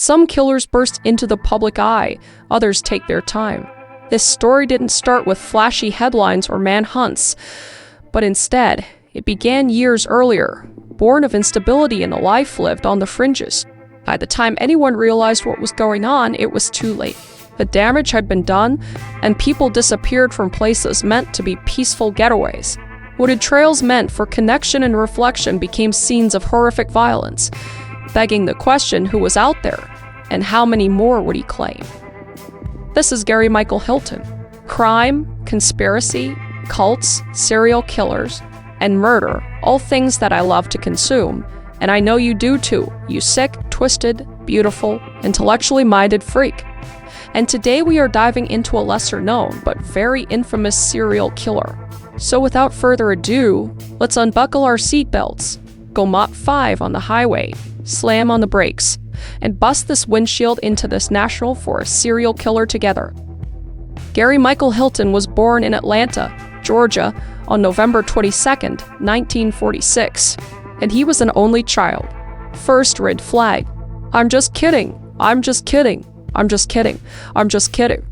Some killers burst into the public eye, others take their time. This story didn't start with flashy headlines or manhunts, but instead, it began years earlier, born of instability in a life lived on the fringes. By the time anyone realized what was going on, it was too late. The damage had been done, and people disappeared from places meant to be peaceful getaways. Wooded trails meant for connection and reflection became scenes of horrific violence, begging the question who was out there, and how many more would he claim? This is Gary Michael Hilton. Crime, conspiracy, cults, serial killers, and murder, all things that I love to consume, and I know you do too, you sick, twisted, beautiful, intellectually minded freak. And today we are diving into a lesser known but very infamous serial killer. So without further ado, let's unbuckle our seatbelts, go Mach 5 on the highway, slam on the brakes, and bust this windshield into this national forest serial killer together. Gary Michael Hilton was born in Atlanta, Georgia, on November 22, 1946, and he was an only child. First red flag. I'm just kidding. I'm just kidding. I'm just kidding. I'm just kidding.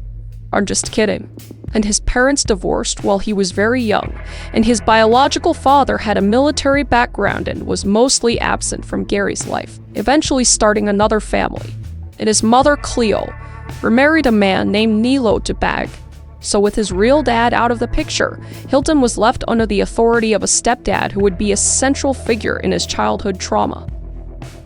I'm just kidding. And his parents divorced while he was very young, and his biological father had a military background and was mostly absent from Gary's life, eventually starting another family. And his mother, Cleo, remarried a man named Nilo DeBag. So with his real dad out of the picture, Hilton was left under the authority of a stepdad who would be a central figure in his childhood trauma.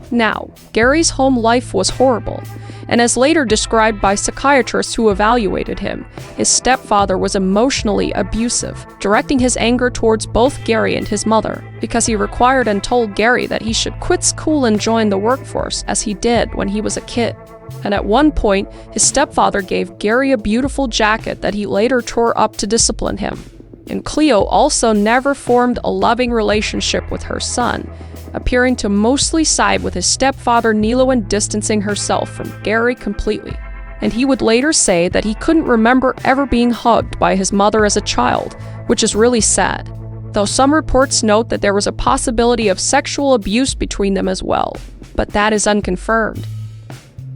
Now, Gary's home life was horrible, and as later described by psychiatrists who evaluated him, his stepfather was emotionally abusive, directing his anger towards both Gary and his mother, because he required and told Gary that he should quit school and join the workforce as he did when he was a kid. And at one point, his stepfather gave Gary a beautiful jacket that he later tore up to discipline him. And Cleo also never formed a loving relationship with her son, appearing to mostly side with his stepfather Nilo and distancing herself from Gary completely. And he would later say that he couldn't remember ever being hugged by his mother as a child, which is really sad, though some reports note that there was a possibility of sexual abuse between them as well, but that is unconfirmed.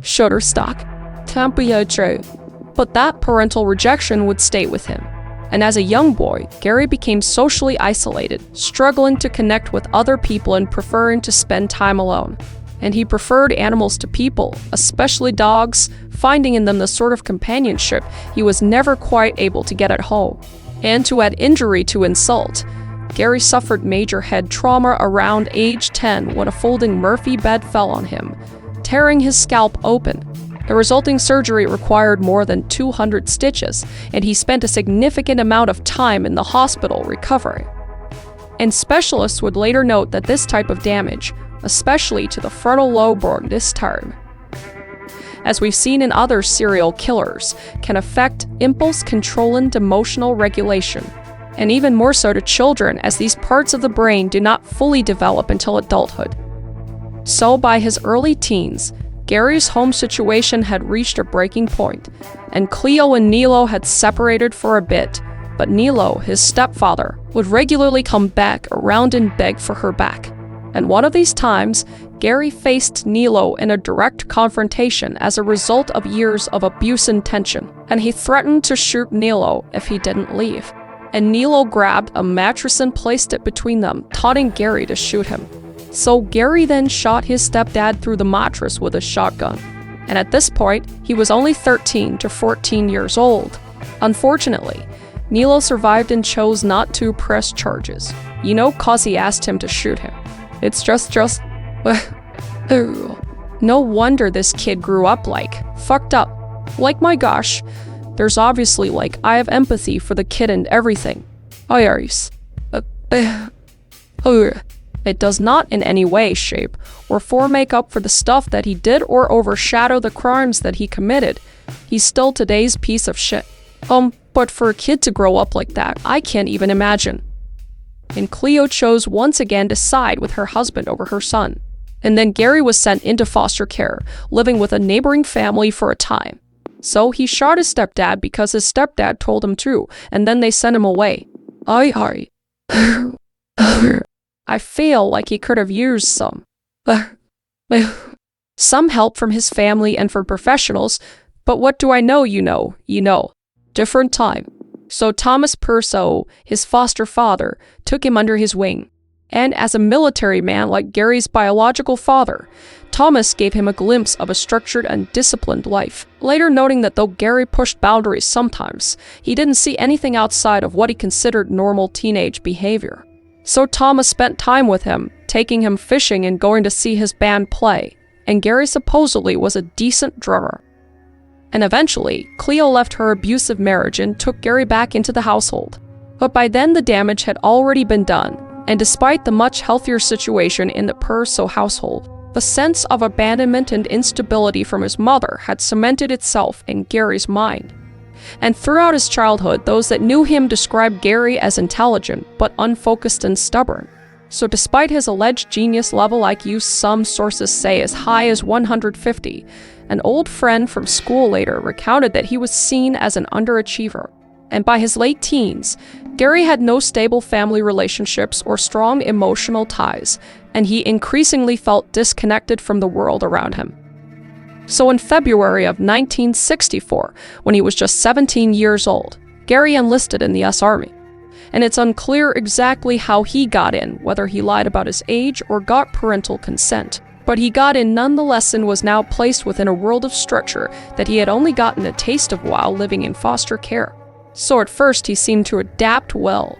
Shutterstock. True. But that parental rejection would stay with him. And as a young boy, Gary became socially isolated, struggling to connect with other people and preferring to spend time alone. And he preferred animals to people, especially dogs, finding in them the sort of companionship he was never quite able to get at home. And to add injury to insult, Gary suffered major head trauma around age 10 when a folding Murphy bed fell on him, tearing his scalp open. The resulting surgery required more than 200 stitches, and he spent a significant amount of time in the hospital recovering. And specialists would later note that this type of damage, especially to the frontal lobe or this term, as we've seen in other serial killers, can affect impulse control and emotional regulation, and even more so to children as these parts of the brain do not fully develop until adulthood. So by his early teens, Gary's home situation had reached a breaking point, and Cleo and Nilo had separated for a bit, but Nilo, his stepfather, would regularly come back around and beg for her back. And one of these times, Gary faced Nilo in a direct confrontation as a result of years of abuse and tension, and he threatened to shoot Nilo if he didn't leave. And Nilo grabbed a mattress and placed it between them, taunting Gary to shoot him. So Gary then shot his stepdad through the mattress with a shotgun. And at this point, he was only 13 to 14 years old. Unfortunately, Nilo survived and chose not to press charges. You know, cause he asked him to shoot him. It's just no wonder this kid grew up fucked up. Like, my gosh, there's obviously I have empathy for the kid and everything. It does not in any way, shape, or form make up for the stuff that he did or overshadow the crimes that he committed. He's still today's piece of shit. But for a kid to grow up like that, I can't even imagine. And Cleo chose once again to side with her husband over her son. And then Gary was sent into foster care, living with a neighboring family for a time. So he shot his stepdad because his stepdad told him to, and then they sent him away. I feel like he could have used some some help from his family and from professionals, but what do I know, you know. Different time. So Thomas Purcell, his foster father, took him under his wing. And as a military man like Gary's biological father, Thomas gave him a glimpse of a structured and disciplined life, later noting that though Gary pushed boundaries sometimes, he didn't see anything outside of what he considered normal teenage behavior. So Thomas spent time with him, taking him fishing and going to see his band play, and Gary supposedly was a decent drummer. And eventually, Cleo left her abusive marriage and took Gary back into the household. But by then the damage had already been done, and despite the much healthier situation in the Purcell household, the sense of abandonment and instability from his mother had cemented itself in Gary's mind. And throughout his childhood, those that knew him described Gary as intelligent, but unfocused and stubborn. So despite his alleged genius level IQ, some sources say as high as 150, an old friend from school later recounted that he was seen as an underachiever. And by his late teens, Gary had no stable family relationships or strong emotional ties, and he increasingly felt disconnected from the world around him. So in February of 1964, when he was just 17 years old, Gary enlisted in the U.S. Army. And it's unclear exactly how he got in, whether he lied about his age or got parental consent. But he got in nonetheless and was now placed within a world of structure that he had only gotten a taste of while living in foster care. So at first he seemed to adapt well,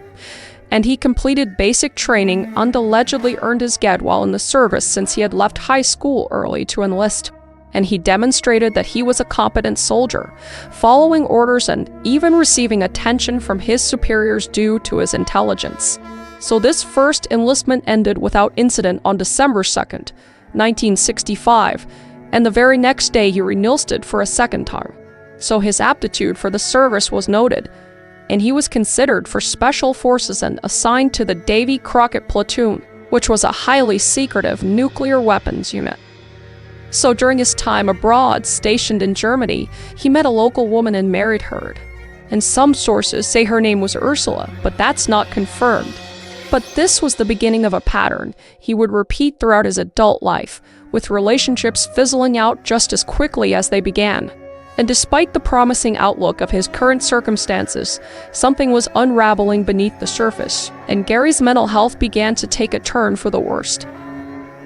and he completed basic training and allegedly earned his GED while in the service since he had left high school early to enlist. And he demonstrated that he was a competent soldier, following orders and even receiving attention from his superiors due to his intelligence. So this first enlistment ended without incident on December 2nd, 1965, and the very next day he re-enlisted for a second time. So his aptitude for the service was noted, and he was considered for Special Forces and assigned to the Davy Crockett Platoon, which was a highly secretive nuclear weapons unit. So during his time abroad, stationed in Germany, he met a local woman and married her. And some sources say her name was Ursula, but that's not confirmed. But this was the beginning of a pattern he would repeat throughout his adult life, with relationships fizzling out just as quickly as they began. And despite the promising outlook of his current circumstances, something was unraveling beneath the surface, and Gary's mental health began to take a turn for the worst.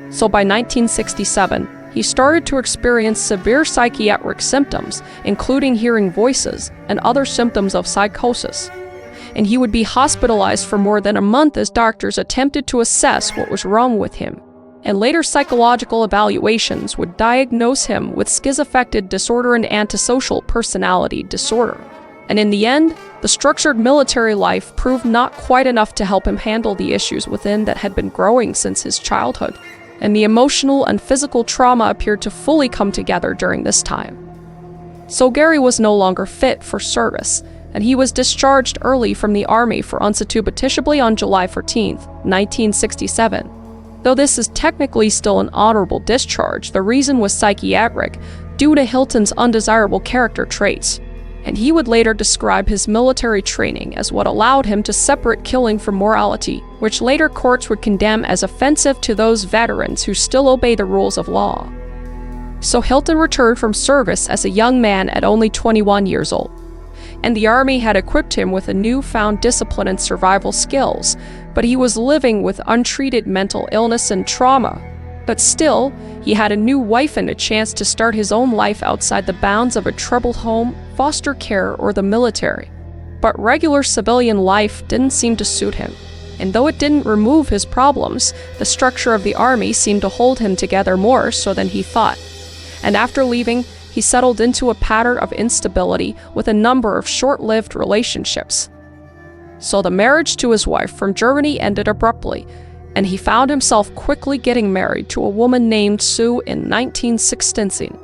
So by 1967, he started to experience severe psychiatric symptoms, including hearing voices and other symptoms of psychosis. And he would be hospitalized for more than a month as doctors attempted to assess what was wrong with him. And later psychological evaluations would diagnose him with schizoaffective disorder and antisocial personality disorder. And in the end, the structured military life proved not quite enough to help him handle the issues within that had been growing since his childhood. And the emotional and physical trauma appeared to fully come together during this time. So Gary was no longer fit for service, and he was discharged early from the Army for unsupervisibly on July 14, 1967. Though this is technically still an honorable discharge, the reason was psychiatric, due to Hilton's undesirable character traits. And he would later describe his military training as what allowed him to separate killing from morality, which later courts would condemn as offensive to those veterans who still obey the rules of law. So Hilton returned from service as a young man at only 21 years old. And the Army had equipped him with a newfound discipline and survival skills, but he was living with untreated mental illness and trauma. But still, he had a new wife and a chance to start his own life outside the bounds of a troubled home, foster care, or the military. But regular civilian life didn't seem to suit him. And though it didn't remove his problems, the structure of the Army seemed to hold him together more so than he thought. And after leaving, he settled into a pattern of instability with a number of short-lived relationships. So the marriage to his wife from Germany ended abruptly, and he found himself quickly getting married to a woman named Sue in 1916.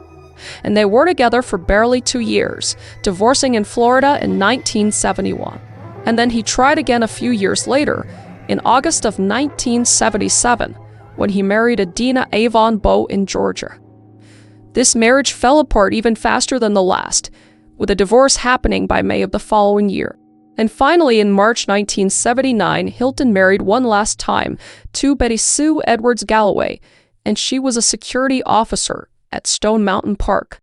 And they were together for barely 2 years, divorcing in Florida in 1971. And then he tried again a few years later, in August of 1977, when he married Adina Avon Bowe in Georgia. This marriage fell apart even faster than the last, with a divorce happening by May of the following year. And finally, in March 1979, Hilton married one last time to Betty Sue Edwards Galloway, and she was a security officer, at Stone Mountain Park.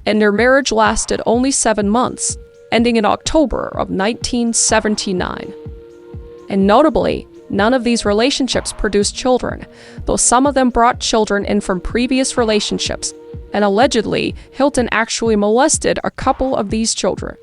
And their marriage lasted only 7 months, ending in October of 1979. And notably, none of these relationships produced children, though some of them brought children in from previous relationships, and allegedly, Hilton actually molested a couple of these children.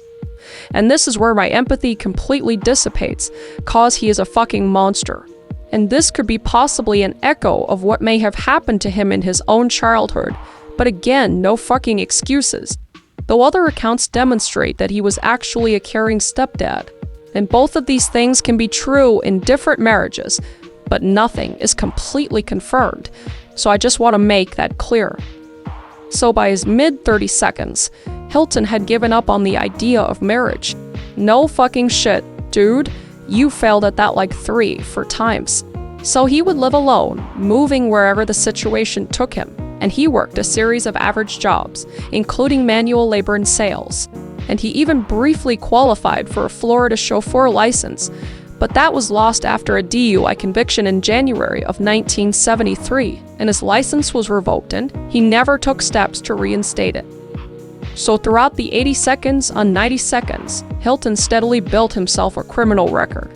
And this is where my empathy completely dissipates, cause he is a fucking monster. And this could be possibly an echo of what may have happened to him in his own childhood, but again, no fucking excuses. Though other accounts demonstrate that he was actually a caring stepdad. And both of these things can be true in different marriages, but nothing is completely confirmed, so I just want to make that clear. So by his mid-32s, Hilton had given up on the idea of marriage. No fucking shit, dude. You failed at that like 4 times. So he would live alone, moving wherever the situation took him, and he worked a series of average jobs, including manual labor and sales. And he even briefly qualified for a Florida chauffeur license, but that was lost after a DUI conviction in January of 1973, and his license was revoked, and he never took steps to reinstate it. So throughout the 80 seconds on 90 seconds, Hilton steadily built himself a criminal record.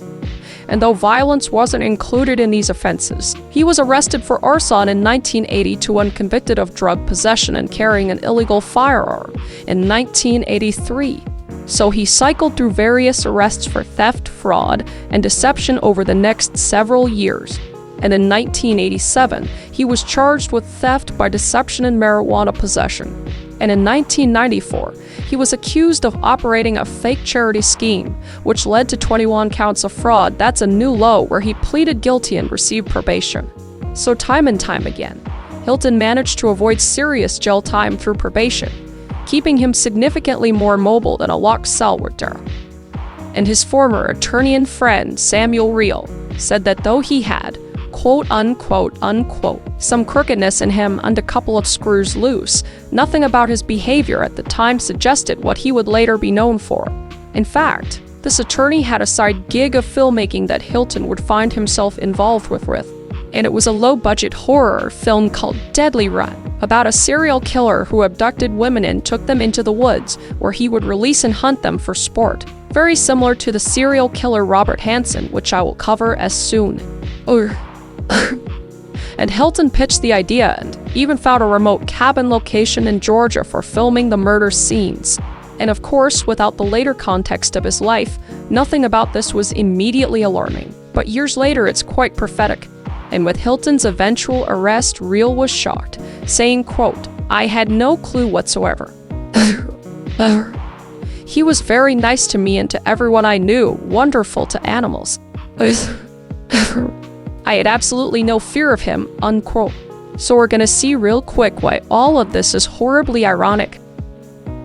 And though violence wasn't included in these offenses, he was arrested for arson in 1982 when convicted of drug possession and carrying an illegal firearm in 1983. So he cycled through various arrests for theft, fraud, and deception over the next several years. And in 1987, he was charged with theft by deception and marijuana possession. And in 1994, he was accused of operating a fake charity scheme, which led to 21 counts of fraud. That's a new low, where he pleaded guilty and received probation. So time and time again, Hilton managed to avoid serious jail time through probation, keeping him significantly more mobile than a locked cell would do. And his former attorney and friend, Samuel Reel, said that though he had quote-unquote, some crookedness in him and a couple of screws loose, nothing about his behavior at the time suggested what he would later be known for. In fact, this attorney had a side gig of filmmaking that Hilton would find himself involved with, and it was a low-budget horror film called Deadly Run, about a serial killer who abducted women and took them into the woods, where he would release and hunt them for sport. Very similar to the serial killer Robert Hansen, which I will cover as soon. And Hilton pitched the idea and even found a remote cabin location in Georgia for filming the murder scenes. And of course, without the later context of his life, nothing about this was immediately alarming. But years later, it's quite prophetic. And with Hilton's eventual arrest, Reel was shocked, saying, quote, "I had no clue whatsoever. He was very nice to me and to everyone I knew, wonderful to animals. I had absolutely no fear of him," unquote. So we're gonna see real quick why all of this is horribly ironic.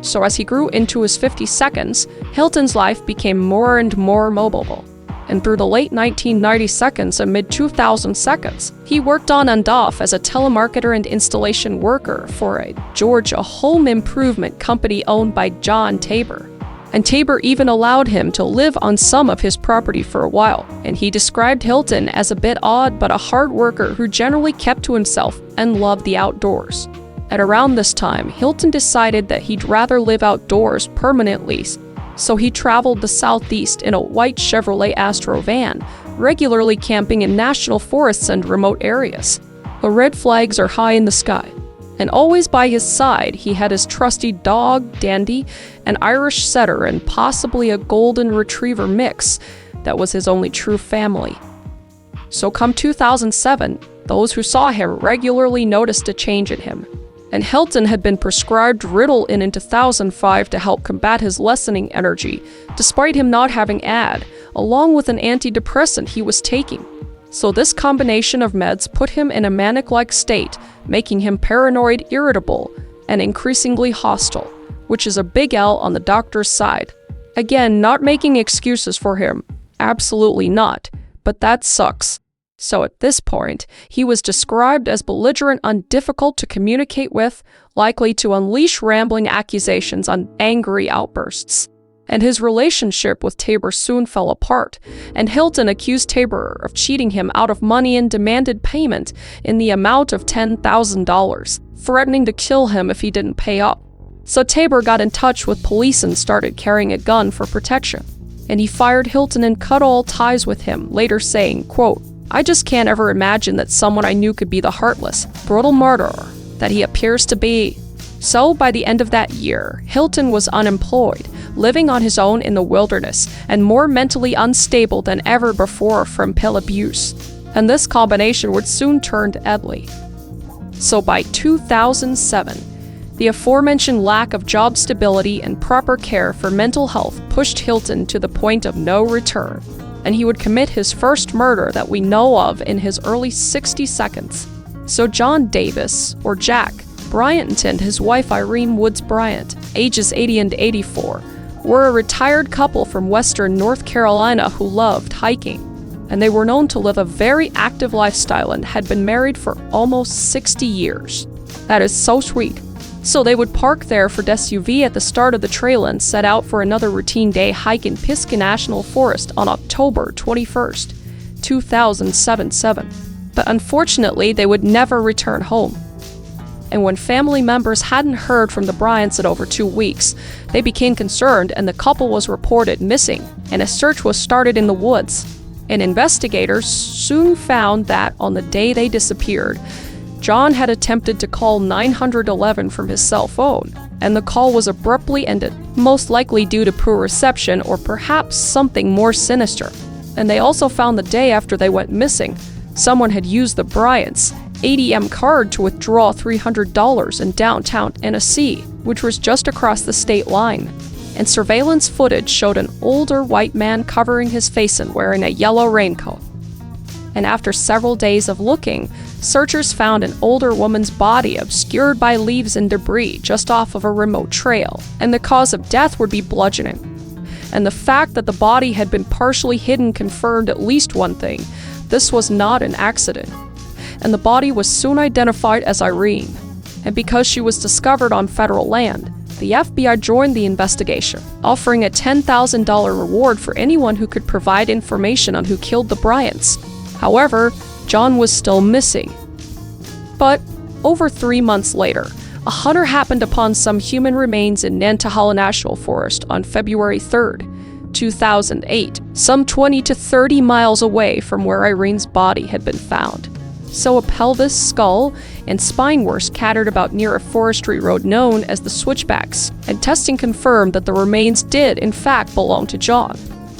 So as he grew into his 52nd, Hilton's life became more and more mobile. And through the late 1990s and mid-2000s, he worked on and off as a telemarketer and installation worker for a Georgia home improvement company owned by John Tabor. And Tabor even allowed him to live on some of his property for a while, and he described Hilton as a bit odd but a hard worker who generally kept to himself and loved the outdoors. At around this time, Hilton decided that he'd rather live outdoors permanently, so he traveled the southeast in a white Chevrolet Astro van, regularly camping in national forests and remote areas. The red flags are high in the sky. And always by his side, he had his trusty dog, Dandy, an Irish setter, and possibly a golden retriever mix that was his only true family. So come 2007, those who saw him regularly noticed a change in him. And Hilton had been prescribed Ritalin in 2005 to help combat his lessening energy, despite him not having AD, along with an antidepressant he was taking. So this combination of meds put him in a manic-like state, making him paranoid, irritable, and increasingly hostile, which is a big L on the doctor's side. Again, not making excuses for him. Absolutely not. But that sucks. So at this point, he was described as belligerent and difficult to communicate with, likely to unleash rambling accusations and angry outbursts. And his relationship with Tabor soon fell apart, and Hilton accused Tabor of cheating him out of money and demanded payment in the amount of $10,000, threatening to kill him if he didn't pay up. So Tabor got in touch with police and started carrying a gun for protection. And he fired Hilton and cut all ties with him, later saying, quote, "I just can't ever imagine that someone I knew could be the heartless, brutal murderer that he appears to be." So by the end of that year, Hilton was unemployed, living on his own in the wilderness, and more mentally unstable than ever before from pill abuse. And this combination would soon turn deadly. So by 2007, the aforementioned lack of job stability and proper care for mental health pushed Hilton to the point of no return, and he would commit his first murder that we know of in his early 60 seconds. So John Davis, or Jack, Bryant and his wife Irene Woods Bryant, ages 80 and 84, were a retired couple from western North Carolina who loved hiking, and they were known to live a very active lifestyle and had been married for almost 60 years. That is so sweet. So they would park their Ford SUV at the start of the trail and set out for another routine day hike in Pisgah National Forest on October 21st, 2007. But unfortunately, they would never return home. And when family members hadn't heard from the Bryants in over 2 weeks, they became concerned and the couple was reported missing, and a search was started in the woods. And investigators soon found that on the day they disappeared, John had attempted to call 911 from his cell phone, and the call was abruptly ended, most likely due to poor reception or perhaps something more sinister. And they also found the day after they went missing, someone had used the Bryants' ATM card to withdraw $300 in downtown Tennessee, which was just across the state line. And surveillance footage showed an older white man covering his face and wearing a yellow raincoat. And after several days of looking, searchers found an older woman's body obscured by leaves and debris just off of a remote trail, and the cause of death would be bludgeoning. And the fact that the body had been partially hidden confirmed at least one thing: this was not an accident. And the body was soon identified as Irene. And because she was discovered on federal land, the FBI joined the investigation, offering a $10,000 reward for anyone who could provide information on who killed the Bryants. However, John was still missing. But over 3 months later, a hunter happened upon some human remains in Nantahala National Forest on February 3rd, 2008, some 20 to 30 miles away from where Irene's body had been found. So a pelvis, skull, and spine were scattered about near a forestry road known as the Switchbacks, and testing confirmed that the remains did in fact belong to John,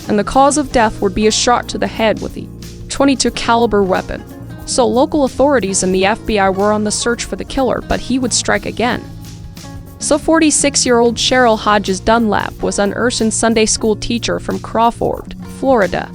and the cause of death would be a shot to the head with a .22 caliber weapon. So local authorities and the FBI were on the search for the killer, but he would strike again. So 46-year-old Cheryl Hodges Dunlap was an Urson Sunday school teacher from Crawford, Florida.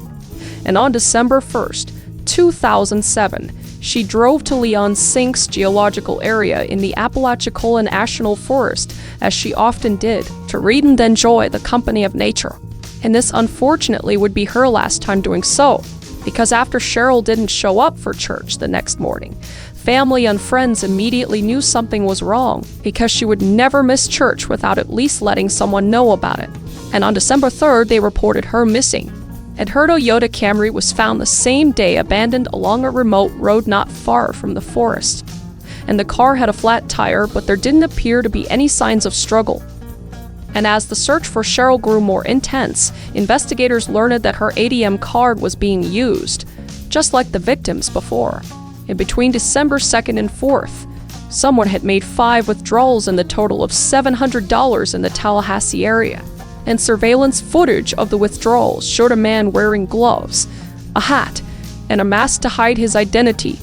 And on December 1st, 2007, she drove to Leon Sink's geological area in the Appalachian National Forest, as she often did, to read and enjoy the company of nature. And this unfortunately would be her last time doing so, because after Cheryl didn't show up for church the next morning, family and friends immediately knew something was wrong, because she would never miss church without at least letting someone know about it. And on December 3rd, they reported her missing. And her Toyota Camry was found the same day abandoned along a remote road not far from the forest. And the car had a flat tire, but there didn't appear to be any signs of struggle. And as the search for Cheryl grew more intense, investigators learned that her ATM card was being used, just like the victims before. And between December 2nd and 4th, someone had made 5 withdrawals in the total of $700 in the Tallahassee area. And surveillance footage of the withdrawals showed a man wearing gloves, a hat, and a mask to hide his identity.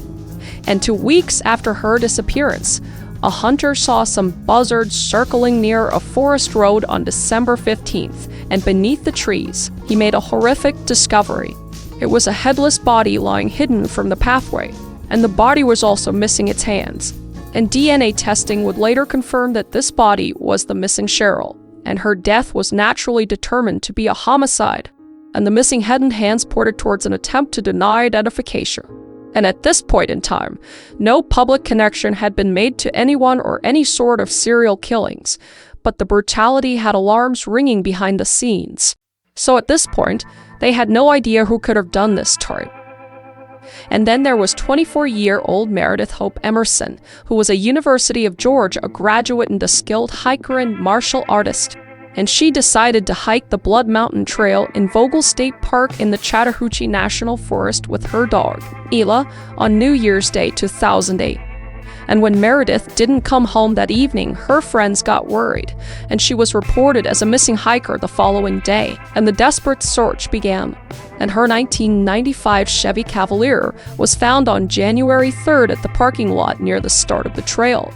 And 2 weeks after her disappearance, a hunter saw some buzzards circling near a forest road on December 15th, and beneath the trees, he made a horrific discovery. It was a headless body lying hidden from the pathway, and the body was also missing its hands. And DNA testing would later confirm that this body was the missing Cheryl, and her death was naturally determined to be a homicide, and the missing head and hands pointed towards an attempt to deny identification. And at this point in time, no public connection had been made to anyone or any sort of serial killings, but the brutality had alarms ringing behind the scenes. So at this point, they had no idea who could have done this to her. And then there was 24-year-old Meredith Hope Emerson, who was a University of Georgia graduate and a skilled hiker and martial artist. And she decided to hike the Blood Mountain Trail in Vogel State Park in the Chattahoochee National Forest with her dog, Ela, on New Year's Day 2008. And when Meredith didn't come home that evening, her friends got worried, and she was reported as a missing hiker the following day, and the desperate search began. And her 1995 Chevy Cavalier was found on January 3rd at the parking lot near the start of the trail.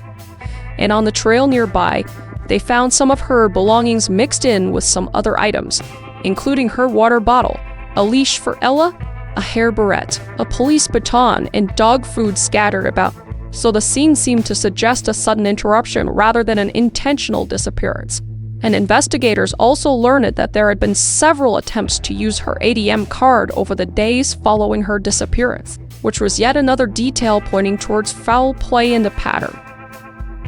And on the trail nearby, they found some of her belongings mixed in with some other items, including her water bottle, a leash for Ella, a hair barrette, a police baton, and dog food scattered about. So the scene seemed to suggest a sudden interruption rather than an intentional disappearance. And investigators also learned that there had been several attempts to use her ATM card over the days following her disappearance, which was yet another detail pointing towards foul play in the pattern.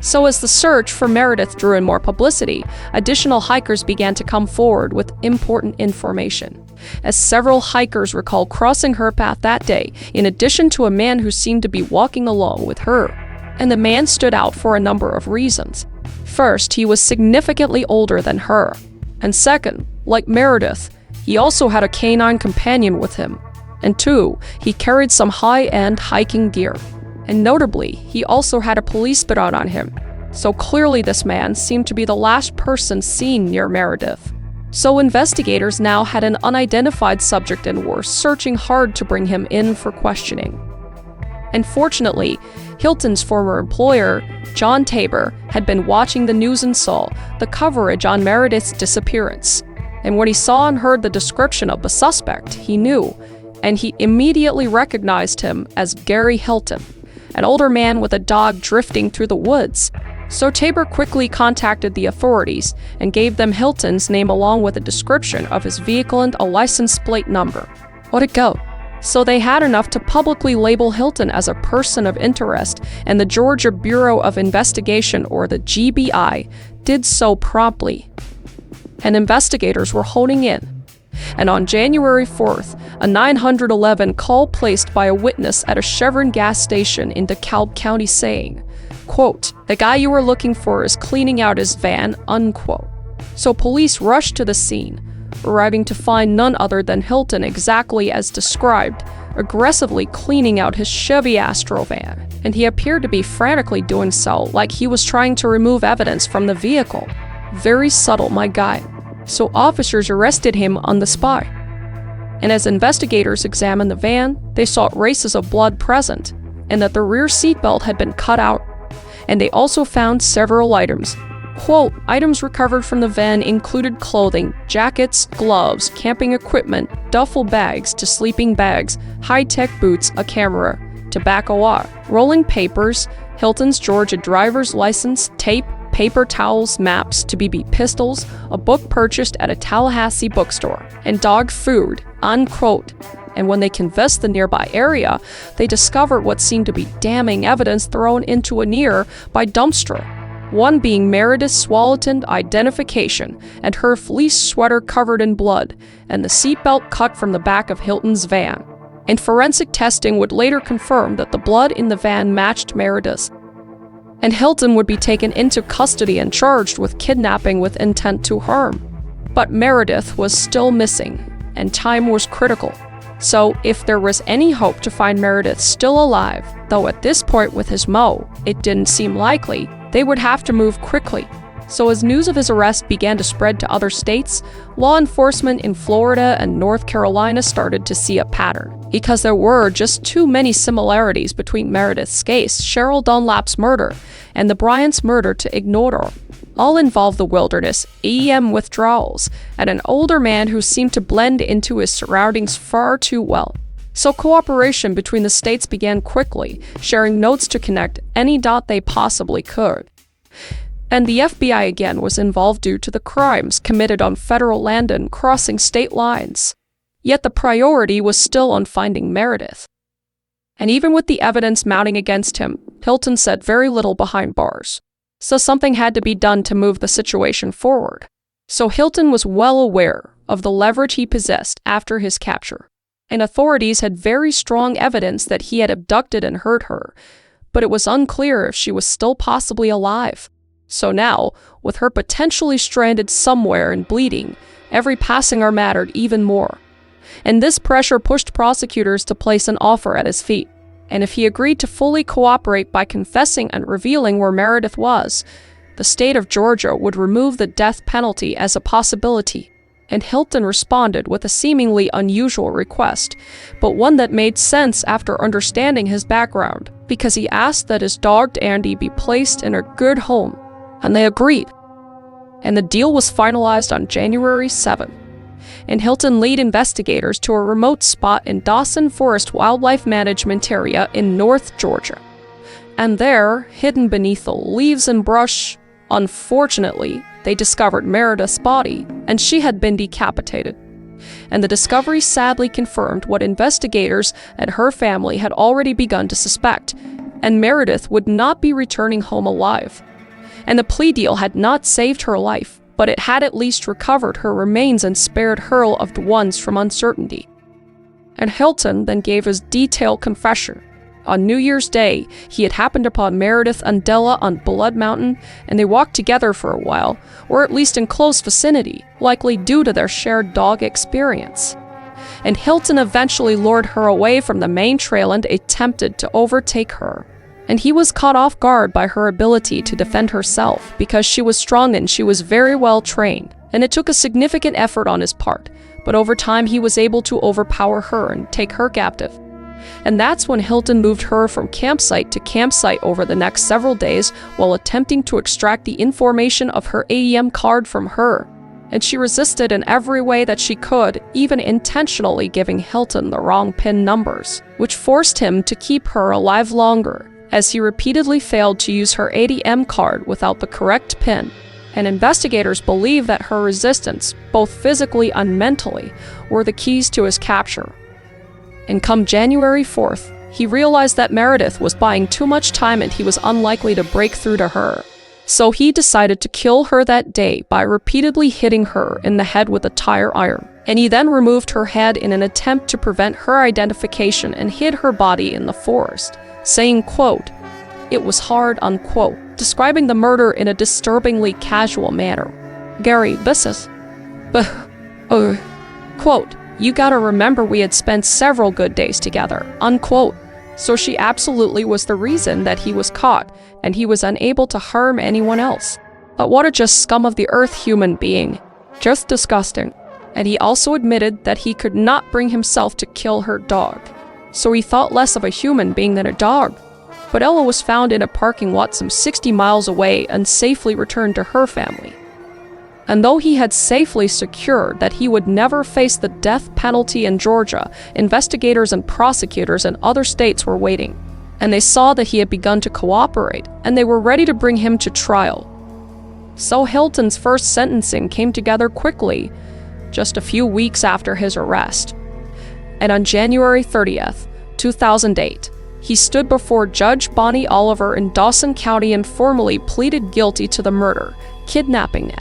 So as the search for Meredith drew in more publicity, additional hikers began to come forward with important information, as several hikers recall crossing her path that day, in addition to a man who seemed to be walking along with her. And the man stood out for a number of reasons. First, he was significantly older than her. And second, like Meredith, he also had a canine companion with him. And two, he carried some high-end hiking gear. And notably, he also had a police baton on him. So clearly this man seemed to be the last person seen near Meredith. So investigators now had an unidentified subject and were searching hard to bring him in for questioning. And fortunately, Hilton's former employer, John Tabor, had been watching the news and saw the coverage on Meredith's disappearance. And when he saw and heard the description of the suspect, he knew, and he immediately recognized him as Gary Hilton, an older man with a dog drifting through the woods. So Tabor quickly contacted the authorities and gave them Hilton's name along with a description of his vehicle and a license plate number. What'd it go? So they had enough to publicly label Hilton as a person of interest, and the Georgia Bureau of Investigation, or the GBI, did so promptly. And investigators were honing in. And on January 4th, a 911 call placed by a witness at a Chevron gas station in DeKalb County saying, quote, "The guy you were looking for is cleaning out his van," unquote. So police rushed to the scene, arriving to find none other than Hilton exactly as described, aggressively cleaning out his Chevy Astro van. And he appeared to be frantically doing so, like he was trying to remove evidence from the vehicle. Very subtle, my guy. So officers arrested him on the spot. And as investigators examined the van, they saw traces of blood present, and that the rear seatbelt had been cut out. And they also found several items. Quote, items recovered from the van included clothing, jackets, gloves, camping equipment, duffel bags to sleeping bags, high-tech boots, a camera, tobacco, rolling papers, Hilton's Georgia driver's license, tape, paper towels, maps to BB pistols, a book purchased at a Tallahassee bookstore, and dog food, unquote. And when they canvassed the nearby area, they discovered what seemed to be damning evidence thrown into a nearby dumpster. One being Meredith's swallowed identification and her fleece sweater covered in blood, and the seatbelt cut from the back of Hilton's van. And forensic testing would later confirm that the blood in the van matched Meredith's. And Hilton would be taken into custody and charged with kidnapping with intent to harm. But Meredith was still missing, and time was critical. So if there was any hope to find Meredith still alive, though at this point with his mow, it didn't seem likely, they would have to move quickly. So as news of his arrest began to spread to other states, law enforcement in Florida and North Carolina started to see a pattern. Because there were just too many similarities between Meredith's case, Cheryl Dunlap's murder, and the Bryant's murder to ignore. All involved the wilderness, EM withdrawals, and an older man who seemed to blend into his surroundings far too well. So cooperation between the states began quickly, sharing notes to connect any dot they possibly could. And the FBI again was involved due to the crimes committed on federal land and crossing state lines. Yet the priority was still on finding Meredith. And even with the evidence mounting against him, Hilton said very little behind bars. So something had to be done to move the situation forward. So Hilton was well aware of the leverage he possessed after his capture, and authorities had very strong evidence that he had abducted and hurt her, but it was unclear if she was still possibly alive. So now, with her potentially stranded somewhere and bleeding, every passing hour mattered even more. And this pressure pushed prosecutors to place an offer at his feet. And if he agreed to fully cooperate by confessing and revealing where Meredith was, the state of Georgia would remove the death penalty as a possibility. And Hilton responded with a seemingly unusual request, but one that made sense after understanding his background, because he asked that his dog Andy be placed in a good home, and they agreed. And the deal was finalized on January 7th. And Hilton led investigators to a remote spot in Dawson Forest Wildlife Management Area in North Georgia. And there, hidden beneath the leaves and brush, unfortunately, they discovered Meredith's body, and she had been decapitated. And the discovery sadly confirmed what investigators and her family had already begun to suspect, and Meredith would not be returning home alive. And the plea deal had not saved her life, but it had at least recovered her remains and spared her loved ones from uncertainty. And Hilton then gave his detailed confession. On New Year's Day, he had happened upon Meredith and Della on Blood Mountain, and they walked together for a while, or at least in close vicinity, likely due to their shared dog experience. And Hilton eventually lured her away from the main trail and attempted to overtake her. And he was caught off guard by her ability to defend herself because she was strong and she was very well trained, and it took a significant effort on his part, but over time he was able to overpower her and take her captive. And that's when Hilton moved her from campsite to campsite over the next several days while attempting to extract the information of her ATM card from her. And she resisted in every way that she could, even intentionally giving Hilton the wrong PIN numbers, which forced him to keep her alive longer, as he repeatedly failed to use her ATM card without the correct PIN. And investigators believe that her resistance, both physically and mentally, were the keys to his capture. And come January 4th, he realized that Meredith was buying too much time and he was unlikely to break through to her. So he decided to kill her that day by repeatedly hitting her in the head with a tire iron. And he then removed her head in an attempt to prevent her identification and hid her body in the forest, saying, quote, "It was hard," unquote, describing the murder in a disturbingly casual manner. Gary, this is... quote, "You gotta remember we had spent several good days together," unquote. So she absolutely was the reason that he was caught, and he was unable to harm anyone else. But what a just scum of the earth human being. Just disgusting. And he also admitted that he could not bring himself to kill her dog. So he thought less of a human being than a dog. But Ella was found in a parking lot some 60 miles away and safely returned to her family. And though he had safely secured that he would never face the death penalty in Georgia, investigators and prosecutors in other states were waiting. And they saw that he had begun to cooperate, and they were ready to bring him to trial. So Hilton's first sentencing came together quickly, just a few weeks after his arrest. And on January 30th, 2008, he stood before Judge Bonnie Oliver in Dawson County and formally pleaded guilty to the murder, kidnapping,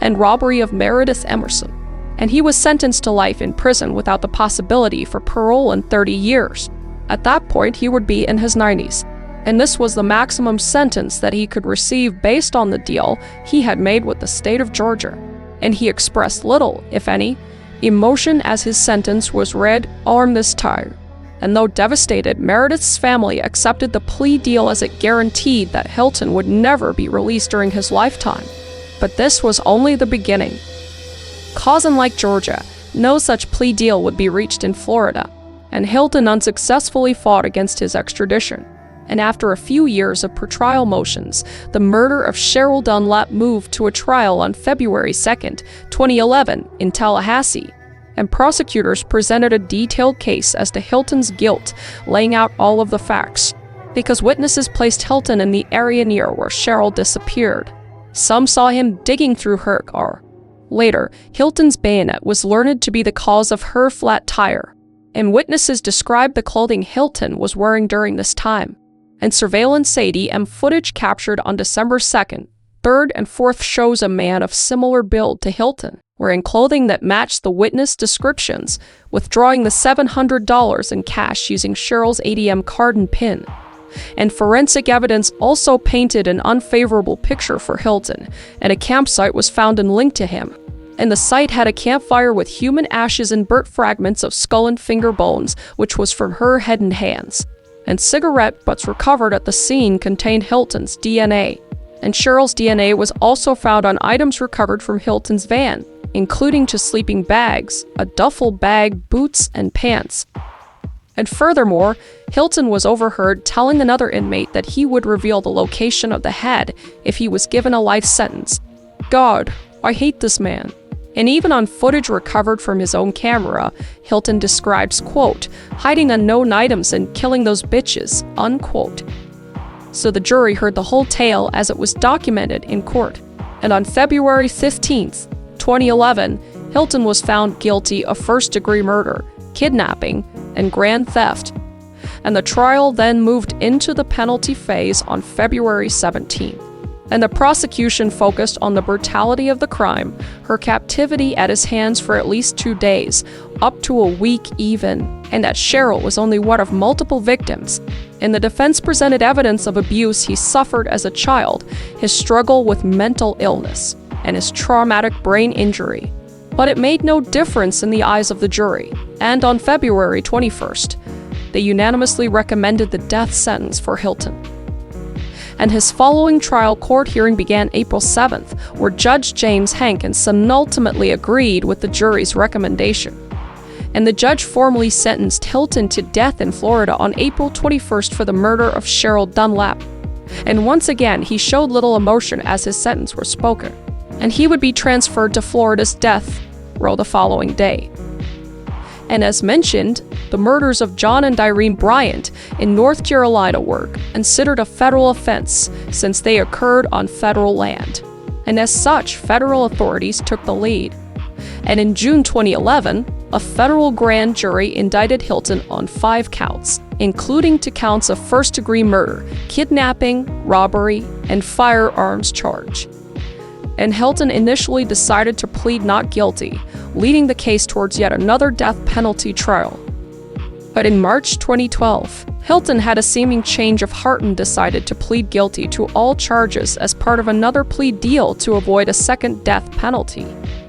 and robbery of Meredith Emerson. And he was sentenced to life in prison without the possibility for parole in 30 years. At that point, he would be in his 90s. And this was the maximum sentence that he could receive based on the deal he had made with the state of Georgia. And he expressed little, if any, emotion as his sentence was read on this time. And though devastated, Meredith's family accepted the plea deal as it guaranteed that Hilton would never be released during his lifetime. But this was only the beginning. Cause unlike Georgia, no such plea deal would be reached in Florida, and Hilton unsuccessfully fought against his extradition. And after a few years of pretrial motions, the murder of Cheryl Dunlap moved to a trial on February 2nd, 2011 in Tallahassee. And prosecutors presented a detailed case as to Hilton's guilt, laying out all of the facts, because witnesses placed Hilton in the area near where Cheryl disappeared. Some saw him digging through her car. Later, Hilton's bayonet was learned to be the cause of her flat tire, and witnesses described the clothing Hilton was wearing during this time. And surveillance ADM footage captured on December 2nd, 3rd and 4th shows a man of similar build to Hilton, wearing clothing that matched the witness descriptions, withdrawing the $700 in cash using Cheryl's ATM card and PIN. And forensic evidence also painted an unfavorable picture for Hilton, and a campsite was found and linked to him. And the site had a campfire with human ashes and burnt fragments of skull and finger bones, which was from her head and hands. And cigarette butts recovered at the scene contained Hilton's DNA. And Cheryl's DNA was also found on items recovered from Hilton's van, including two sleeping bags, a duffel bag, boots, and pants. And furthermore, Hilton was overheard telling another inmate that he would reveal the location of the head if he was given a life sentence. God, I hate this man. And even on footage recovered from his own camera, Hilton describes, quote, hiding unknown items and killing those bitches, unquote. So the jury heard the whole tale as it was documented in court. And on February 15th, 2011, Hilton was found guilty of first-degree murder, kidnapping, and grand theft. And the trial then moved into the penalty phase on February 17th. And the prosecution focused on the brutality of the crime, her captivity at his hands for at least 2 days, up to a week even, and that Cheryl was only one of multiple victims. And the defense presented evidence of abuse he suffered as a child, his struggle with mental illness, and his traumatic brain injury. But it made no difference in the eyes of the jury, and on February 21st, they unanimously recommended the death sentence for Hilton. And his following trial court hearing began April 7th, where Judge James Hankinson ultimately agreed with the jury's recommendation. And the judge formally sentenced Hilton to death in Florida on April 21st for the murder of Cheryl Dunlap. And once again, he showed little emotion as his sentence was spoken. And he would be transferred to Florida's death row the following day. And as mentioned, the murders of John and Irene Bryant in North Carolina were considered a federal offense since they occurred on federal land. And as such, federal authorities took the lead. And in June 2011, a federal grand jury indicted Hilton on 5 counts, including 2 counts of first-degree murder, kidnapping, robbery, and firearms charge. And Hilton initially decided to plead not guilty, leading the case towards yet another death penalty trial. But in March 2012, Hilton had a seeming change of heart and decided to plead guilty to all charges as part of another plea deal to avoid a second death penalty.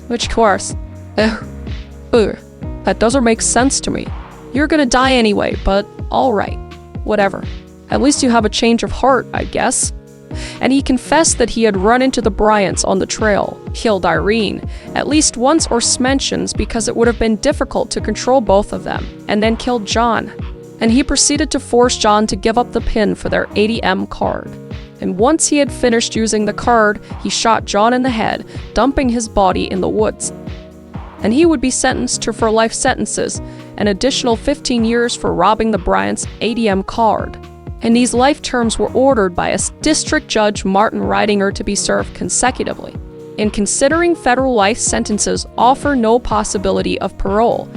Which, of course, that doesn't make sense to me. You're gonna die anyway, but alright, whatever. At least you have a change of heart, I guess. And he confessed that he had run into the Bryants on the trail, killed Irene, at least once or mentions because it would have been difficult to control both of them, and then killed John. And he proceeded to force John to give up the PIN for their ATM card. And once he had finished using the card, he shot John in the head, dumping his body in the woods. And he would be sentenced to for life sentences, an additional 15 years for robbing the Bryants' ATM card. And these life terms were ordered by a District Judge Martin Ridinger to be served consecutively. In considering federal life sentences offer no possibility of parole,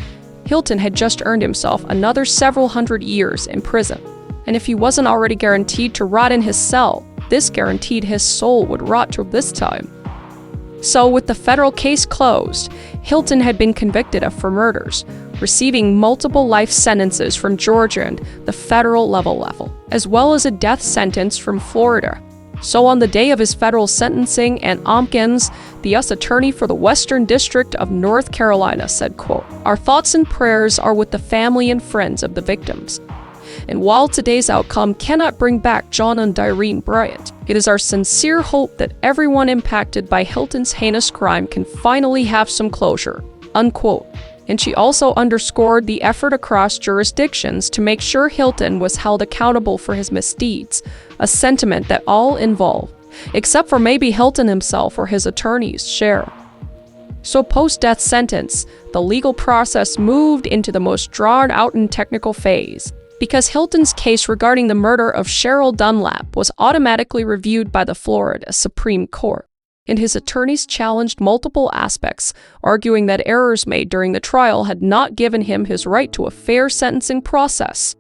Hilton had just earned himself another several hundred years in prison. And if he wasn't already guaranteed to rot in his cell, this guaranteed his soul would rot till this time. So with the federal case closed, Hilton had been convicted of 4 murders, receiving multiple life sentences from Georgia and the federal level, as well as a death sentence from Florida. So on the day of his federal sentencing, Ann Ompkins, the U.S. Attorney for the Western District of North Carolina, said, quote, "Our thoughts and prayers are with the family and friends of the victims. And while today's outcome cannot bring back John and Irene Bryant, it is our sincere hope that everyone impacted by Hilton's heinous crime can finally have some closure," unquote. And she also underscored the effort across jurisdictions to make sure Hilton was held accountable for his misdeeds, a sentiment that all involved, except for maybe Hilton himself or his attorneys, share. So post-death sentence, the legal process moved into the most drawn-out and technical phase, because Hilton's case regarding the murder of Cheryl Dunlap was automatically reviewed by the Florida Supreme Court. And his attorneys challenged multiple aspects, arguing that errors made during the trial had not given him his right to a fair sentencing process.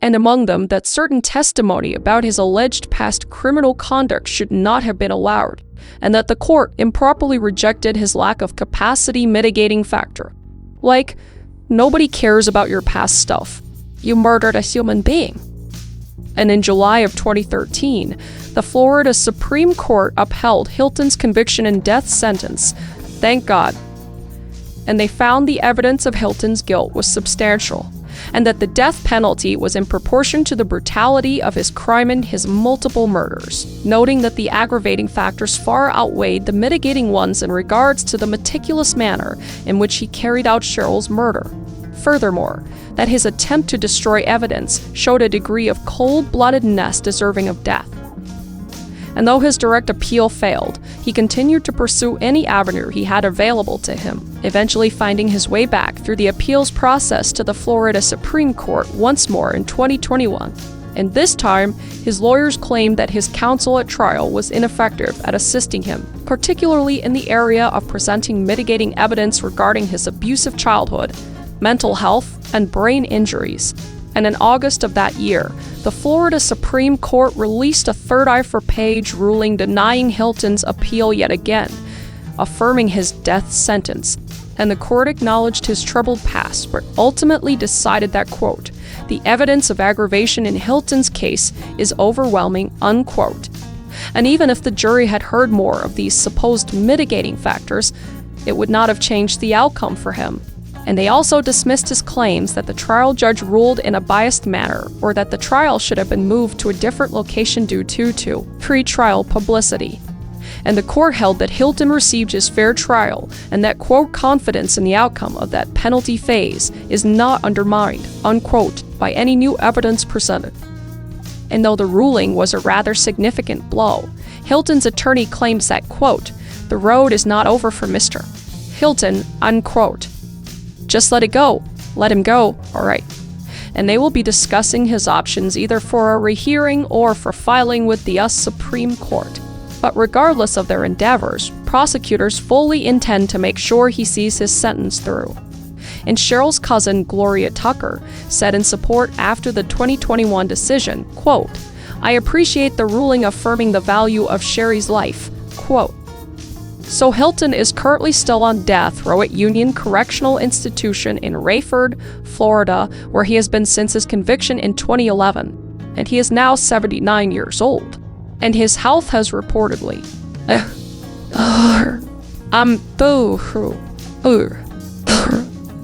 and among them that certain testimony about his alleged past criminal conduct should not have been allowed, and that the court improperly rejected his lack of capacity mitigating factor. Like, nobody cares about your past stuff. You murdered a human being. And in July of 2013, the Florida Supreme Court upheld Hilton's conviction and death sentence. Thank God. And they found the evidence of Hilton's guilt was substantial, and that the death penalty was in proportion to the brutality of his crime and his multiple murders, noting that the aggravating factors far outweighed the mitigating ones in regards to the meticulous manner in which he carried out Cheryl's murder. Furthermore, that his attempt to destroy evidence showed a degree of cold-bloodedness deserving of death. And though his direct appeal failed, he continued to pursue any avenue he had available to him, eventually finding his way back through the appeals process to the Florida Supreme Court once more in 2021. And this time, his lawyers claimed that his counsel at trial was ineffective at assisting him, particularly in the area of presenting mitigating evidence regarding his abusive childhood, mental health, and brain injuries. And in August of that year, the Florida Supreme Court released a third eye for Page ruling denying Hilton's appeal yet again, affirming his death sentence. And the court acknowledged his troubled past, but ultimately decided that, quote, the evidence of aggravation in Hilton's case is overwhelming, unquote. And even if the jury had heard more of these supposed mitigating factors, it would not have changed the outcome for him. And they also dismissed his claims that the trial judge ruled in a biased manner, or that the trial should have been moved to a different location due to pre-trial publicity. And the court held that Hilton received his fair trial, and that, quote, confidence in the outcome of that penalty phase is not undermined, unquote, by any new evidence presented. And though the ruling was a rather significant blow, Hilton's attorney claims that, quote, the road is not over for Mr. Hilton, unquote. Just let it go. Let him go, all right. And they will be discussing his options either for a rehearing or for filing with the U.S. Supreme Court. But regardless of their endeavors, prosecutors fully intend to make sure he sees his sentence through. And Cheryl's cousin, Gloria Tucker, said in support after the 2021 decision, quote, I appreciate the ruling affirming the value of Sherry's life, quote. So Hilton is currently still on death row at Union Correctional Institution in Rayford, Florida, where he has been since his conviction in 2011, and he is now 79 years old. And his health has reportedly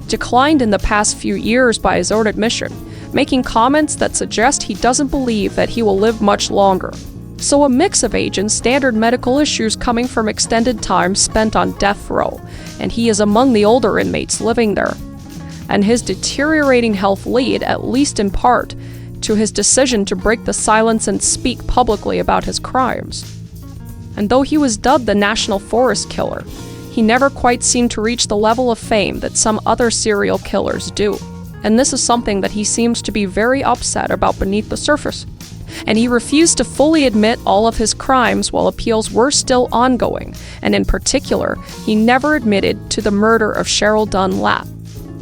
declined in the past few years by his own admission, making comments that suggest he doesn't believe that he will live much longer. So a mix of age and standard medical issues coming from extended time spent on death row, and he is among the older inmates living there. And his deteriorating health lead, at least in part, to his decision to break the silence and speak publicly about his crimes. And though he was dubbed the National Forest Killer, he never quite seemed to reach the level of fame that some other serial killers do. And this is something that he seems to be very upset about beneath the surface. And he refused to fully admit all of his crimes while appeals were still ongoing, and in particular, he never admitted to the murder of Cheryl Dunlap.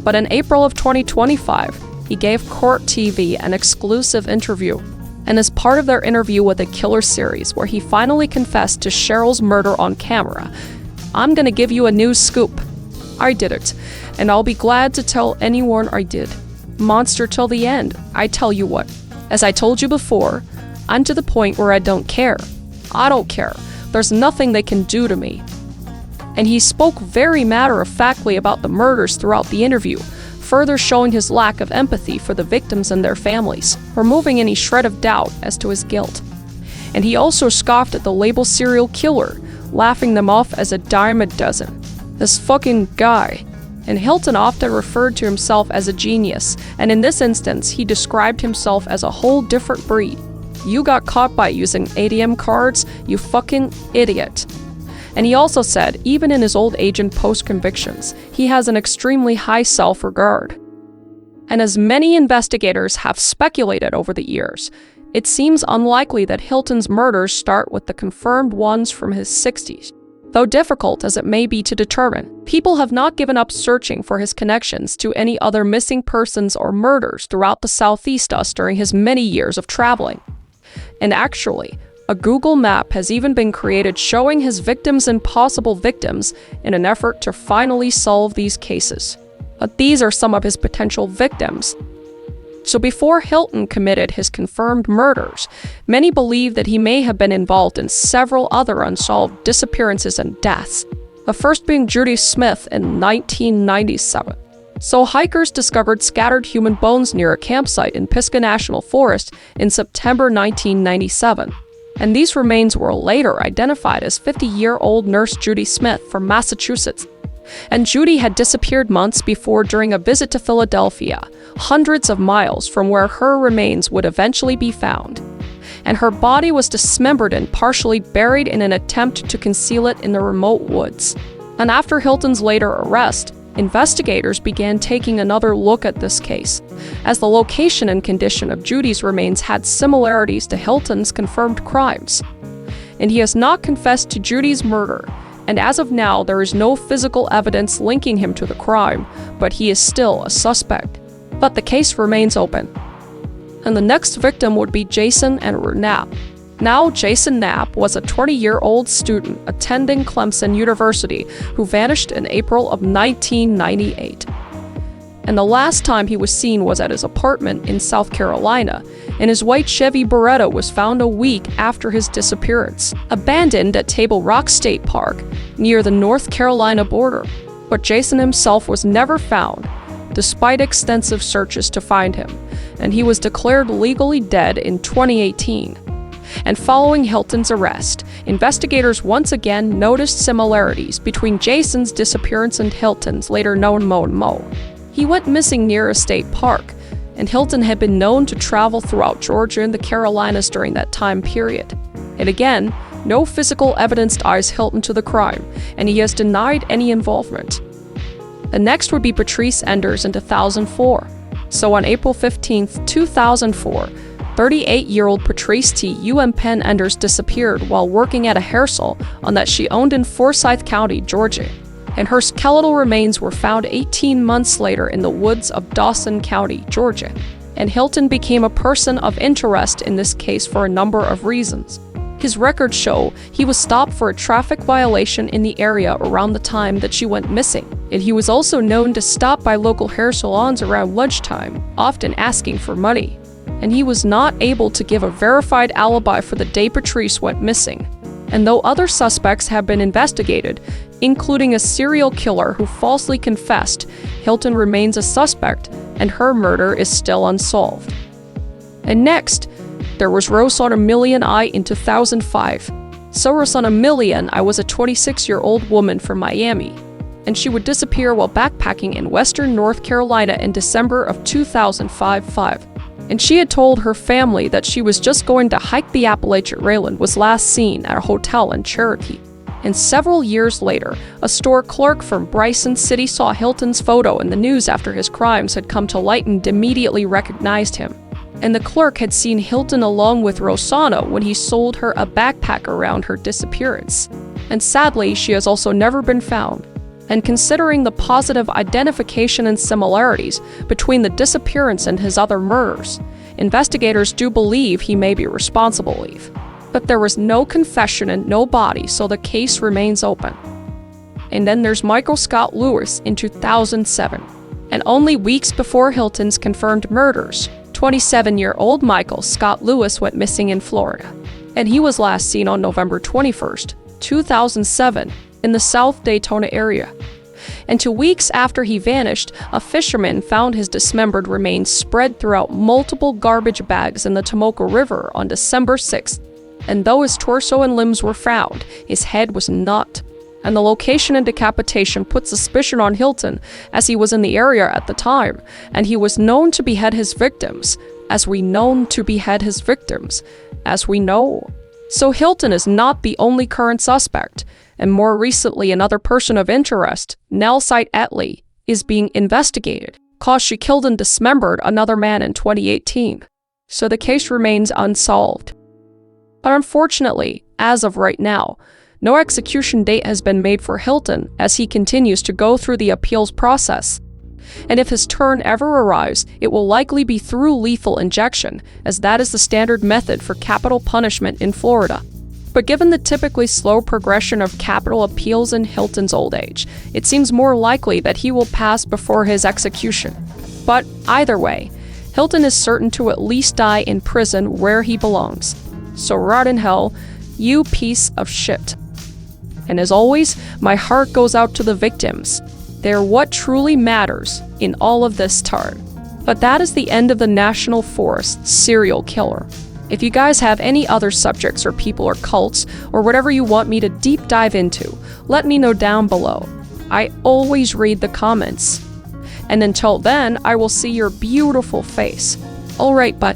But in April of 2025, he gave Court TV an exclusive interview, and as part of their interview with the Killer series, where he finally confessed to Cheryl's murder on camera, I'm gonna give you a news scoop. I did it, and I'll be glad to tell anyone I did. Monster till the end, I tell you what. As I told you before, I'm to the point where I don't care. I don't care. There's nothing they can do to me. And he spoke very matter-of-factly about the murders throughout the interview, further showing his lack of empathy for the victims and their families, removing any shred of doubt as to his guilt. And he also scoffed at the label serial killer, laughing them off as a dime a dozen. This fucking guy. And Hilton often referred to himself as a genius, and in this instance, he described himself as a whole different breed. You got caught by using ATM cards, you fucking idiot. And he also said, even in his old age and post-convictions, he has an extremely high self-regard. And as many investigators have speculated over the years, it seems unlikely that Hilton's murders start with the confirmed ones from his 60s. Though difficult as it may be to determine, people have not given up searching for his connections to any other missing persons or murders throughout the Southeast US during his many years of traveling. And actually, a Google map has even been created showing his victims and possible victims in an effort to finally solve these cases. But these are some of his potential victims. So before Hilton committed his confirmed murders, many believe that he may have been involved in several other unsolved disappearances and deaths, the first being Judy Smith in 1997. So hikers discovered scattered human bones near a campsite in Pisgah National Forest in September 1997. And these remains were later identified as 50-year-old nurse Judy Smith from Massachusetts. And Judy had disappeared months before during a visit to Philadelphia, hundreds of miles from where her remains would eventually be found. And her body was dismembered and partially buried in an attempt to conceal it in the remote woods. And after Hilton's later arrest, investigators began taking another look at this case, as the location and condition of Judy's remains had similarities to Hilton's confirmed crimes. And he has not confessed to Judy's murder, and as of now, there is no physical evidence linking him to the crime, but he is still a suspect. But the case remains open. And the next victim would be Jason and Knapp. Now, Jason Knapp was a 20-year-old student attending Clemson University who vanished in April of 1998. And the last time he was seen was at his apartment in South Carolina, and his white Chevy Beretta was found a week after his disappearance, abandoned at Table Rock State Park, near the North Carolina border. But Jason himself was never found, despite extensive searches to find him, and he was declared legally dead in 2018. And following Hilton's arrest, investigators once again noticed similarities between Jason's disappearance and Hilton's, later known Mo. He went missing near a state park, and Hilton had been known to travel throughout Georgia and the Carolinas during that time period. And again, no physical evidence ties Hilton to the crime, and he has denied any involvement. The next would be Patrice Enders in 2004. So on April 15, 2004, 38-year-old Patrice T. Penn Enders disappeared while working at a hair salon that she owned in Forsyth County, Georgia. And her skeletal remains were found 18 months later in the woods of Dawson County, Georgia. And Hilton became a person of interest in this case for a number of reasons. His records show he was stopped for a traffic violation in the area around the time that she went missing, and he was also known to stop by local hair salons around lunchtime, often asking for money. And he was not able to give a verified alibi for the day Patrice went missing. And though other suspects have been investigated, including a serial killer who falsely confessed, Hilton remains a suspect, and her murder is still unsolved. And next, there was Rosanna Millian I in 2005. So Rosanna Millian I was a 26-year-old woman from Miami, and she would disappear while backpacking in western North Carolina in December of 2005. And she had told her family that she was just going to hike the Appalachian Trail and was last seen at a hotel in Cherokee. And several years later, a store clerk from Bryson City saw Hilton's photo in the news after his crimes had come to light and immediately recognized him. And the clerk had seen Hilton along with Rosanna when he sold her a backpack around her disappearance. And sadly, she has also never been found. And considering the positive identification and similarities between the disappearance and his other murders, investigators do believe he may be responsible. But there was no confession and no body, so the case remains open. And then there's Michael Scott Lewis in 2007. And only weeks before Hilton's confirmed murders, 27-year-old Michael Scott Lewis went missing in Florida. And he was last seen on November 21st, 2007, in the South Daytona area. And 2 weeks after he vanished, a fisherman found his dismembered remains spread throughout multiple garbage bags in the Tomoka River on December 6th. And though his torso and limbs were found, his head was not. And the location and decapitation put suspicion on Hilton, as he was in the area at the time, and he was known to behead his victims, as we know. So Hilton is not the only current suspect, and more recently another person of interest, Nelsite Etley, is being investigated, cause she killed and dismembered another man in 2018. So the case remains unsolved. But unfortunately, as of right now, No execution date has been made for Hilton as he continues to go through the appeals process. And if his turn ever arrives, it will likely be through lethal injection, as that is the standard method for capital punishment in Florida. But given the typically slow progression of capital appeals in Hilton's old age, it seems more likely that he will pass before his execution. But either way, Hilton is certain to at least die in prison where he belongs. So rot in hell, you piece of shit. And as always, my heart goes out to the victims. They're what truly matters in all of this tar. But that is the end of the National Forest serial killer. If you guys have any other subjects or people or cults or whatever you want me to deep dive into, let me know down below. I always read the comments. And until then, I will see your beautiful face. Alright, but